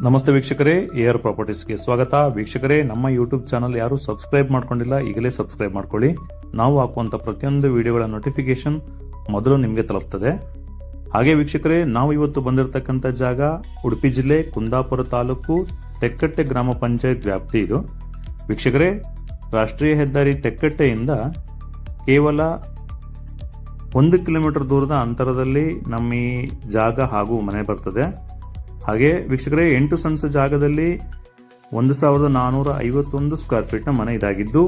ನಮಸ್ತೆ ವೀಕ್ಷಕರೇ, ಎಆರ್ ಪ್ರಾಪರ್ಟೀಸ್ಗೆ ಸ್ವಾಗತ. ವೀಕ್ಷಕರೇ, ನಮ್ಮ ಯೂಟ್ಯೂಬ್ ಚಾನಲ್ ಯಾರು ಸಬ್ಸ್ಕ್ರೈಬ್ ಮಾಡ್ಕೊಂಡಿಲ್ಲ, ಈಗಲೇ ಸಬ್ಸ್ಕ್ರೈಬ್ ಮಾಡ್ಕೊಳ್ಳಿ. ನಾವು ಹಾಕುವಂತ ಪ್ರತಿಯೊಂದು ವಿಡಿಯೋಗಳ ನೋಟಿಫಿಕೇಶನ್ ಮೊದಲು ನಿಮಗೆ ತಲುಪ್ತದೆ. ಹಾಗೆ ವೀಕ್ಷಕರೇ, ನಾವು ಇವತ್ತು ಬಂದಿರತಕ್ಕಂಥ ಜಾಗ ಉಡುಪಿ ಜಿಲ್ಲೆ ಕುಂದಾಪುರ ತಾಲೂಕು ತೆಕ್ಕಟ್ಟೆ ಗ್ರಾಮ ಪಂಚಾಯತ್ ವ್ಯಾಪ್ತಿ ಇದು. ವೀಕ್ಷಕರೇ, ರಾಷ್ಟ್ರೀಯ ಹೆದ್ದಾರಿ ತೆಕ್ಕಟ್ಟೆಯಿಂದ ಕೇವಲ 1 ಕಿಲೋಮೀಟರ್ ದೂರದ ಅಂತರದಲ್ಲಿ ನಮ್ಮ ಈ ಜಾಗ ಹಾಗೂ ಮನೆ ಬರ್ತದೆ. ಹಾಗೆ ವೀಕ್ಷಕರೇ, 8 ಸೆಂಟ್ಸ್ ಜಾಗದಲ್ಲಿ 1451 ಸ್ಕ್ವೇರ್ ಫೀಟ್ ನ ಮನೆ ಇದಾಗಿದ್ದು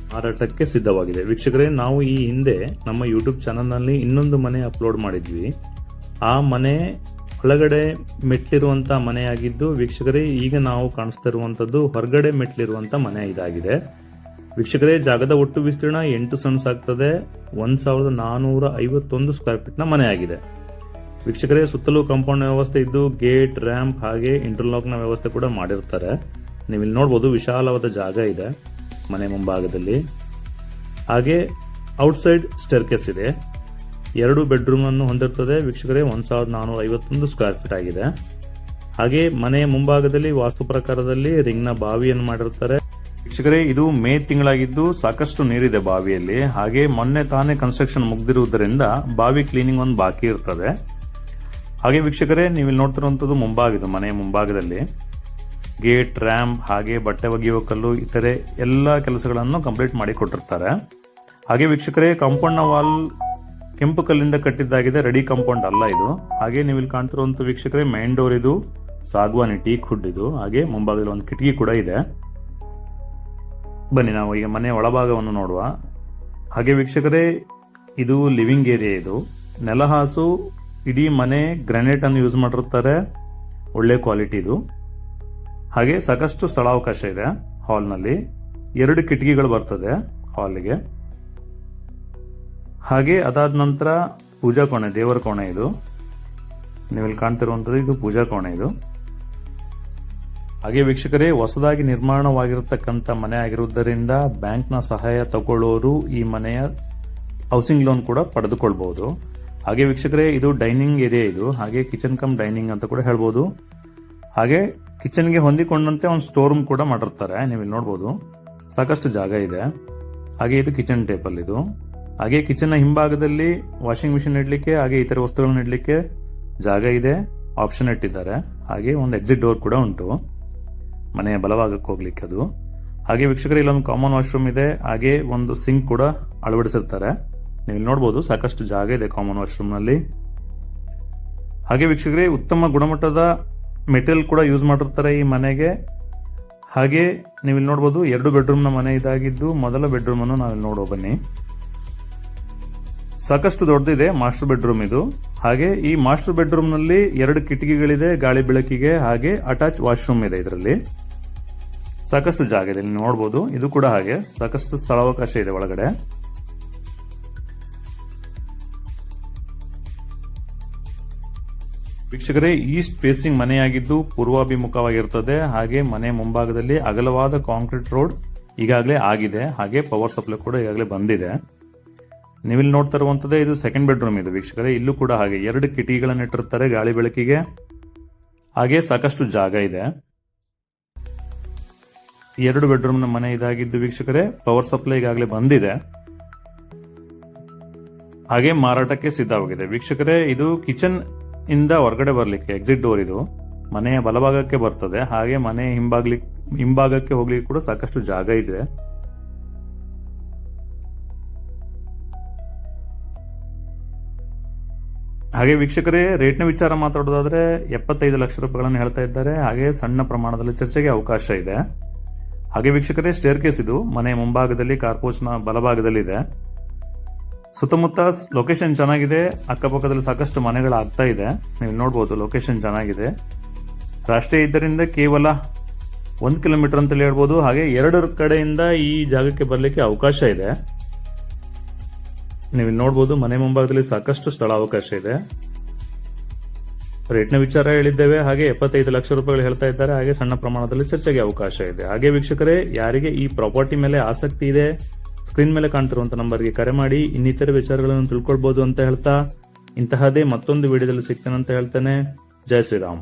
ಮಾರಾಟಕ್ಕೆ ಸಿದ್ಧವಾಗಿದೆ. ವೀಕ್ಷಕರೇ, ನಾವು ಈ ಹಿಂದೆ ನಮ್ಮ ಯೂಟ್ಯೂಬ್ ಚಾನಲ್ ನಲ್ಲಿ ಇನ್ನೊಂದು ಮನೆ ಅಪ್ಲೋಡ್ ಮಾಡಿದ್ವಿ. ಆ ಮನೆ ಒಳಗಡೆ ಮೆಟ್ಲಿರುವಂತ ಮನೆಯಾಗಿದ್ದು, ವೀಕ್ಷಕರೇ ಈಗ ನಾವು ಕಾಣಿಸ್ತಾ ಇರುವಂತದ್ದು ಹೊರಗಡೆ ಮೆಟ್ಲಿರುವಂತ ಮನೆ ಇದಾಗಿದೆ. ವೀಕ್ಷಕರೇ, ಜಾಗದ ಒಟ್ಟು ವಿಸ್ತೀರ್ಣ 8 ಸೆಂಟ್ಸ್ ಆಗ್ತದೆ. 1451 ಸ್ಕ್ವೇರ್ ಫೀಟ್ ನ ಮನೆ ಆಗಿದೆ. ವೀಕ್ಷಕರೇ, ಸುತ್ತಲೂ ಕಾಂಪೌಂಡ್ ವ್ಯವಸ್ಥೆ ಇದ್ದು ಗೇಟ್, ರ್ಯಾಂಪ್ ಹಾಗೆ ಇಂಟರ್ಲಾಕ್ ನ ವ್ಯವಸ್ಥೆ ಕೂಡ ಮಾಡಿರ್ತಾರೆ. ನೀವು ಇಲ್ಲಿ ನೋಡಬಹುದು, ವಿಶಾಲವಾದ ಜಾಗ ಇದೆ ಮನೆ ಮುಂಭಾಗದಲ್ಲಿ. ಹಾಗೆ ಔಟ್ಸೈಡ್ ಸ್ಟೇರ್ಕೇಸ್ ಇದೆ. 2 ಬೆಡ್ರೂಮ್ ಅನ್ನು ಹೊಂದಿರುತ್ತದೆ. ವೀಕ್ಷಕರೇ, 1451 ಸ್ಕ್ವೇರ್ ಫೀಟ್ ಆಗಿದೆ. ಹಾಗೆ ಮನೆಯ ಮುಂಭಾಗದಲ್ಲಿ ವಾಸ್ತು ಪ್ರಕಾರದಲ್ಲಿ ರಿಂಗ್ ನ ಬಾವಿಯನ್ನು ಮಾಡಿರ್ತಾರೆ. ವೀಕ್ಷಕರೇ, ಇದು ಮೇ ತಿಂಗಳಾಗಿದ್ದು ಸಾಕಷ್ಟು ನೀರಿದೆ ಬಾವಿಯಲ್ಲಿ. ಹಾಗೆ ಮೊನ್ನೆ ತಾನೇ ಕನ್ಸ್ಟ್ರಕ್ಷನ್ ಮುಗ್ದಿರುವುದರಿಂದ ಬಾವಿ ಕ್ಲೀನಿಂಗ್ ಒಂದು ಬಾಕಿ ಇರ್ತದೆ. ಹಾಗೆ ವೀಕ್ಷಕರೇ, ನೀವು ಇಲ್ಲಿ ನೋಡ್ತಿರುವಂತದ್ದು ಮುಂಭಾಗದ ಮನೆಯ ಮುಂಭಾಗದಲ್ಲಿ ಗೇಟ್, ರ್ಯಾಂಪ್ ಹಾಗೆ ಬಟ್ಟೆ ಒಗೆಯುವ ಕಲ್ಲು ಇತರೆ ಎಲ್ಲ ಕೆಲಸಗಳನ್ನು ಕಂಪ್ಲೀಟ್ ಮಾಡಿ ಕೊಟ್ಟಿರ್ತಾರೆ. ಹಾಗೆ ವೀಕ್ಷಕರೇ, ಕಾಂಪೌಂಡ್ ನ ವಾಲ್ ಕೆಂಪು ಕಲ್ಲಿಂದ ಕಟ್ಟಿದ್ದಾಗಿದೆ, ರೆಡಿ ಕಾಂಪೌಂಡ್ ಅಲ್ಲ ಇದು. ಹಾಗೆ ನೀವು ಇಲ್ಲಿ ಕಾಣ್ತಿರುವಂತ ವೀಕ್ಷಕರೇ, ಮೈನ್ ಡೋರ್ ಇದು ಸಾಗವಾನಿ ಟೀಕ್ ಹುಡ್ ಇದು. ಹಾಗೆ ಮುಂಭಾಗದಲ್ಲಿ ಒಂದು ಕಿಟಕಿ ಕೂಡ ಇದೆ. ಬನ್ನಿ ನಾವು ಈಗ ಮನೆಯ ಒಳಭಾಗವನ್ನು ನೋಡುವ. ಹಾಗೆ ವೀಕ್ಷಕರೇ, ಇದು ಲಿವಿಂಗ್ ಏರಿಯಾ. ಇದು ನೆಲಹಾಸು, ಇಡೀ ಮನೆ ಗ್ರಾನೈಟ್ ಅನ್ನು ಯೂಸ್ ಮಾಡಿರ್ತಾರೆ, ಒಳ್ಳೆ ಕ್ವಾಲಿಟಿ ಇದು. ಹಾಗೆ ಸಾಕಷ್ಟು ಸ್ಥಳಾವಕಾಶ ಇದೆ. ಹಾಲ್ನಲ್ಲಿ 2 ಕಿಟಕಿಗಳು ಬರ್ತದೆ ಹಾಲ್ಗೆ. ಹಾಗೆ ಅದಾದ ನಂತರ ಪೂಜಾ ಕೋಣೆ, ದೇವರ ಕೋಣೆ ಇದು. ನೀವಿಲ್ಲಿ ಕಾಣ್ತಿರುವಂತದ್ದು ಇದು ಪೂಜಾ ಕೋಣೆ ಇದು. ಹಾಗೆ ವೀಕ್ಷಕರೇ, ಹೊಸದಾಗಿ ನಿರ್ಮಾಣವಾಗಿರತಕ್ಕಂಥ ಮನೆ ಆಗಿರುವುದರಿಂದ ಬ್ಯಾಂಕ್ನ ಸಹಾಯ ತಗೊಳ್ಳೋರು ಈ ಮನೆಯ ಹೌಸಿಂಗ್ ಲೋನ್ ಕೂಡ ಪಡೆದುಕೊಳ್ಬಹುದು. ಹಾಗೆ ವೀಕ್ಷಕರೇ, ಇದು ಡೈನಿಂಗ್ ಏರಿಯಾ ಇದು. ಹಾಗೆ ಕಿಚನ್ ಕಮ್ ಡೈನಿಂಗ್ ಅಂತ ಕೂಡ ಹೇಳ್ಬೋದು. ಹಾಗೆ ಕಿಚನ್ಗೆ ಹೊಂದಿಕೊಂಡಂತೆ ಒಂದು ಸ್ಟೋರ್ ರೂಮ್ ಕೂಡ ಮಾಡಿರ್ತಾರೆ. ನೀವು ಇಲ್ಲಿ ನೋಡಬಹುದು, ಸಾಕಷ್ಟು ಜಾಗ ಇದೆ. ಹಾಗೆ ಇದು ಕಿಚನ್ ಟೇಬಲ್ ಇದು. ಹಾಗೆ ಕಿಚನ್ ನ ಹಿಂಭಾಗದಲ್ಲಿ ವಾಷಿಂಗ್ ಮಿಷಿನ್ ಇಡ್ಲಿಕ್ಕೆ ಹಾಗೆ ಇತರ ವಸ್ತುಗಳನ್ನು ಇಡ್ಲಿಕ್ಕೆ ಜಾಗ ಇದೆ. ಆಪ್ಷನ್ ಇಟ್ಟಿದ್ದಾರೆ. ಹಾಗೆ ಒಂದು ಎಕ್ಸಿಟ್ ಡೋರ್ ಕೂಡ ಉಂಟು ಮನೆಯ ಬಲಭಾಗಕ್ಕೆ ಹೋಗ್ಲಿಕ್ಕೆ ಅದು. ಹಾಗೆ ವೀಕ್ಷಕರೇ, ಇಲ್ಲೊಂದು ಕಾಮನ್ ವಾಶ್ರೂಮ್ ಇದೆ. ಹಾಗೆ ಒಂದು ಸಿಂಕ್ ಕೂಡ ಅಳವಡಿಸಿರ್ತಾರೆ. ನೀವು ಇಲ್ಲಿ ನೋಡಬಹುದು, ಸಾಕಷ್ಟು ಜಾಗ ಇದೆ ಕಾಮನ್ ವಾಶ್ರೂಮ್ ನಲ್ಲಿ. ಹಾಗೆ ವೀಕ್ಷಕರೇ, ಉತ್ತಮ ಗುಣಮಟ್ಟದ ಮೆಟೀರಿಯಲ್ ಕೂಡ ಯೂಸ್ ಮಾಡಿರ್ತಾರೆ ಈ ಮನೆಗೆ. ಹಾಗೆ ನೀವು ಇಲ್ಲಿ ನೋಡಬಹುದು, 2 ಬೆಡ್ರೂಮ್ ನ ಮನೆ ಇದಾಗಿದ್ದು ಮೊದಲ ಬೆಡ್ರೂಮ್ ಅನ್ನು ನಾವಿಲ್ಲಿ ನೋಡೋ ಬನ್ನಿ. ಸಾಕಷ್ಟು ದೊಡ್ಡದಿದೆ ಮಾಸ್ಟರ್ ಬೆಡ್ರೂಮ್ ಇದು. ಹಾಗೆ ಈ ಮಾಸ್ಟರ್ ಬೆಡ್ರೂಮ್ ನಲ್ಲಿ 2 ಕಿಟಕಿಗಳಿದೆ ಗಾಳಿ ಬೆಳಕಿಗೆ. ಹಾಗೆ ಅಟ್ಯಾಚ್ ವಾಶ್ರೂಮ್ ಇದೆ. ಇದರಲ್ಲಿ ಸಾಕಷ್ಟು ಜಾಗ ಇದೆ, ನೀವು ನೋಡಬಹುದು. ಇದು ಕೂಡ ಹಾಗೆ ಸಾಕಷ್ಟು ಸ್ಥಳಾವಕಾಶ ಇದೆ ಒಳಗಡೆ. ವೀಕ್ಷಕರೇ, ಈಸ್ಟ್ ಫೇಸಿಂಗ್ ಮನೆಯಾಗಿದ್ದು ಪೂರ್ವಾಭಿಮುಖವಾಗಿರುತ್ತದೆ. ಹಾಗೆ ಮನೆ ಮುಂಭಾಗದಲ್ಲಿ ಅಗಲವಾದ ಕಾಂಕ್ರೀಟ್ ರೋಡ್ ಈಗಾಗಲೇ ಆಗಿದೆ. ಹಾಗೆ ಪವರ್ ಸಪ್ಲೈ ಕೂಡ ಈಗಾಗಲೇ ಬಂದಿದೆ. ನೀವಿಲ್ಲಿ ನೋಡ್ತಾ ಇರುವಂತದ್ದೇ ಇದು ಸೆಕೆಂಡ್ ಬೆಡ್ರೂಮ್ ಇದು. ವೀಕ್ಷಕರೇ, ಇಲ್ಲೂ ಕೂಡ ಹಾಗೆ 2 ಕಿಟಕಿಗಳನ್ನು ಇಟ್ಟಿರ್ತಾರೆ ಗಾಳಿ ಬೆಳಕಿಗೆ. ಹಾಗೆ ಸಾಕಷ್ಟು ಜಾಗ ಇದೆ. 2 ಬೆಡ್ರೂಮ್ ನ ಮನೆ ಇದಾಗಿದ್ದು ವೀಕ್ಷಕರೇ, ಪವರ್ ಸಪ್ಲೈ ಈಗಾಗಲೇ ಬಂದಿದೆ. ಹಾಗೆ ಮಾರಾಟಕ್ಕೆ ಸಿದ್ಧವಾಗಿದೆ. ವೀಕ್ಷಕರೇ, ಇದು ಕಿಚನ್ ಇಂದ ಹೊರಗಡೆ ಬರ್ಲಿಕ್ಕೆ ಎಕ್ಸಿಟ್ ಡೋರ್ ಇದು ಮನೆಯ ಬಲಭಾಗಕ್ಕೆ ಬರ್ತದೆ. ಹಾಗೆ ಮನೆ ಹಿಂಭಾಗಕ್ಕೆ ಹೋಗ್ಲಿಕ್ಕೆ ಕೂಡ ಸಾಕಷ್ಟು ಜಾಗ ಇದೆ. ಹಾಗೆ ವೀಕ್ಷಕರೇ, ರೇಟ್ನ ವಿಚಾರ ಮಾತಾಡೋದಾದ್ರೆ 75 ಲಕ್ಷ ರೂಪಾಯಿಗಳನ್ನು ಹೇಳ್ತಾ ಇದ್ದಾರೆ. ಹಾಗೆ ಸಣ್ಣ ಪ್ರಮಾಣದಲ್ಲಿ ಚರ್ಚೆಗೆ ಅವಕಾಶ ಇದೆ. ಹಾಗೆ ವೀಕ್ಷಕರೇ, ಸ್ಟೇರ್ ಕೇಸ್ ಇದು ಮನೆ ಮುಂಭಾಗದಲ್ಲಿ ಕಾರ್ಪೋಚ್ ನ ಬಲಭಾಗದಲ್ಲಿ ಇದೆ. ಸುತ್ತಮುತ್ತ ಲೊಕೇಶನ್ ಚೆನ್ನಾಗಿದೆ. ಅಕ್ಕಪಕ್ಕದಲ್ಲಿ ಸಾಕಷ್ಟು ಮನೆಗಳಾಗ್ತಾ ಇದೆ. ನೀವು ನೋಡಬಹುದು, ಲೊಕೇಶನ್ ಚೆನ್ನಾಗಿದೆ. ರಾಷ್ಟ್ರೀಯ ಇದ್ದರಿಂದ ಕೇವಲ 1 ಕಿಲೋಮೀಟರ್ ಅಂತ ಹೇಳ್ಬೋದು. ಹಾಗೆ 2 ಕಡೆಯಿಂದ ಈ ಜಾಗಕ್ಕೆ ಬರಲಿಕ್ಕೆ ಅವಕಾಶ ಇದೆ. ನೀವು ನೋಡಬಹುದು, ಮನೆ ಮುಂಭಾಗದಲ್ಲಿ ಸಾಕಷ್ಟು ಸ್ಥಳಾವಕಾಶ ಇದೆ. ರೇಟ್ನ ವಿಚಾರ ಹೇಳಿದ್ದೇವೆ. ಹಾಗೆ 75 ಲಕ್ಷ ರೂಪಾಯಿಗಳು ಹೇಳ್ತಾ ಇದ್ದಾರೆ. ಹಾಗೆ ಸಣ್ಣ ಪ್ರಮಾಣದಲ್ಲಿ ಚರ್ಚೆಗೆ ಅವಕಾಶ ಇದೆ. ಹಾಗೆ ವೀಕ್ಷಕರೇ, ಯಾರಿಗೆ ಈ ಪ್ರಾಪರ್ಟಿ ಮೇಲೆ ಆಸಕ್ತಿ ಇದೆ, ಸ್ಕ್ರೀನ್ ಮೇಲೆ ಕಾಣ್ತಿರುವಂತ ನಂಬರ್ಗೆ ಕರೆ ಮಾಡಿ ಇನ್ನಿತರ ವಿಚಾರಗಳನ್ನು ತಿಳ್ಕೊಳ್ಬಹುದು ಅಂತ ಹೇಳ್ತಾ, ಇಂತಹದೇ ಮತ್ತೊಂದು ವಿಡಿಯೋದಲ್ಲಿ ಸಿಗ್ತೇನೆ ಅಂತ ಹೇಳ್ತೇನೆ. ಜೈ ಶ್ರೀರಾಮ್.